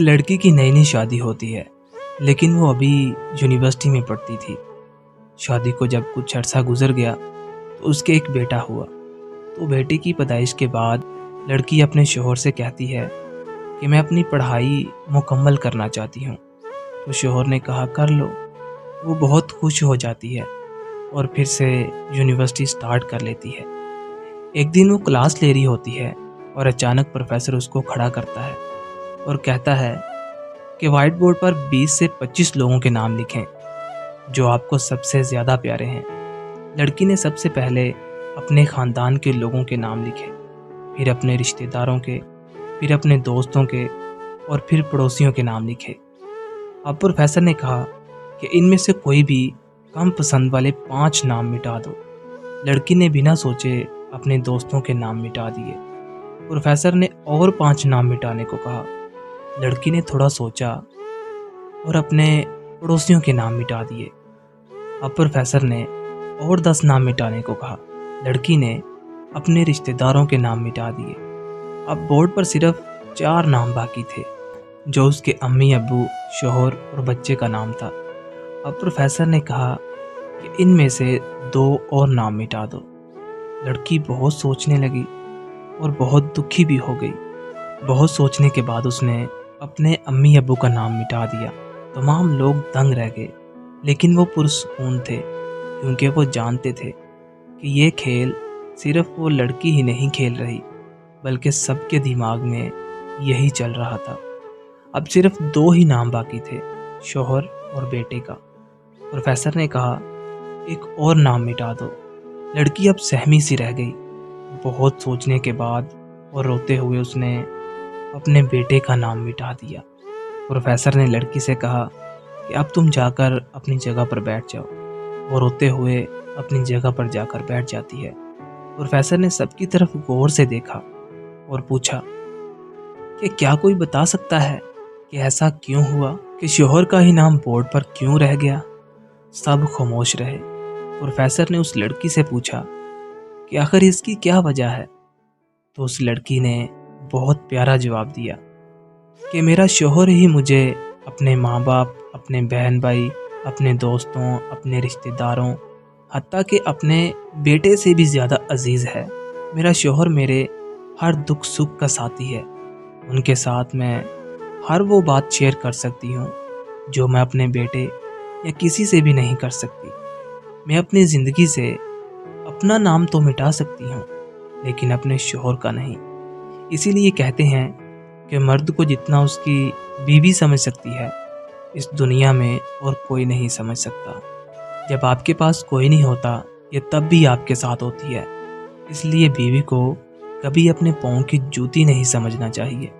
लड़की की नई नई शादी होती है, लेकिन वो अभी यूनिवर्सिटी में पढ़ती थी। शादी को जब कुछ अर्सा गुजर गया तो उसके एक बेटा हुआ। तो बेटे की पैदाइश के बाद लड़की अपने शोहर से कहती है कि मैं अपनी पढ़ाई मुकम्मल करना चाहती हूँ। तो शोहर ने कहा कर लो। वो बहुत खुश हो जाती है और फिर से यूनिवर्सिटी स्टार्ट कर लेती है। एक दिन वो क्लास ले रही होती है और अचानक प्रोफेसर उसको खड़ा करता है और कहता है कि वाइट बोर्ड पर 20 से 25 लोगों के नाम लिखें जो आपको सबसे ज़्यादा प्यारे हैं। लड़की ने सबसे पहले अपने ख़ानदान के लोगों के नाम लिखे, फिर अपने रिश्तेदारों के, फिर अपने दोस्तों के और फिर पड़ोसियों के नाम लिखे। अब प्रोफेसर ने कहा कि इनमें से कोई भी कम पसंद वाले 5 नाम मिटा दो। लड़की ने बिना सोचे अपने दोस्तों के नाम मिटा दिए। प्रोफेसर ने और 5 नाम मिटाने को कहा। लड़की ने थोड़ा सोचा और अपने पड़ोसियों के नाम मिटा दिए। अब प्रोफेसर ने और 10 नाम मिटाने को कहा। लड़की ने अपने रिश्तेदारों के नाम मिटा दिए। अब बोर्ड पर सिर्फ 4 नाम बाकी थे, जो उसके अम्मी अब्बू, शोहर और बच्चे का नाम था। अब प्रोफेसर ने कहा कि इनमें से 2 और नाम मिटा दो। लड़की बहुत सोचने लगी और बहुत दुखी भी हो गई। बहुत सोचने के बाद उसने अपने अम्मी अब्बू का नाम मिटा दिया। तमाम लोग दंग रह गए, लेकिन वो पुरसुकून थे क्योंकि वो जानते थे कि ये खेल सिर्फ वो लड़की ही नहीं खेल रही, बल्कि सबके दिमाग में यही चल रहा था। अब सिर्फ 2 ही नाम बाकी थे, शोहर और बेटे का। प्रोफेसर ने कहा एक और नाम मिटा दो। लड़की अब सहमी सी रह गई। बहुत सोचने के बाद और रोते हुए उसने अपने बेटे का नाम मिटा दिया। प्रोफेसर ने लड़की से कहा कि अब तुम जाकर अपनी जगह पर बैठ जाओ। वो रोते हुए अपनी जगह पर जाकर बैठ जाती है। प्रोफेसर ने सबकी तरफ गौर से देखा और पूछा कि क्या कोई बता सकता है कि ऐसा क्यों हुआ कि शोहर का ही नाम बोर्ड पर क्यों रह गया। सब खामोश रहे। प्रोफेसर ने उस लड़की से पूछा कि आखिर इसकी क्या वजह है। तो उस लड़की ने बहुत प्यारा जवाब दिया कि मेरा शोहर ही मुझे अपने माँ बाप, अपने बहन भाई, अपने दोस्तों, अपने रिश्तेदारों, हत्ता कि अपने बेटे से भी ज़्यादा अजीज़ है। मेरा शोहर मेरे हर दुख सुख का साथी है। उनके साथ मैं हर वो बात शेयर कर सकती हूँ जो मैं अपने बेटे या किसी से भी नहीं कर सकती। मैं अपनी ज़िंदगी से अपना नाम तो मिटा सकती हूँ, लेकिन अपने शोहर का नहीं। इसीलिए कहते हैं कि मर्द को जितना उसकी बीवी समझ सकती है, इस दुनिया में और कोई नहीं समझ सकता। जब आपके पास कोई नहीं होता, ये तब भी आपके साथ होती है। इसलिए बीवी को कभी अपने पाँव की जूती नहीं समझना चाहिए।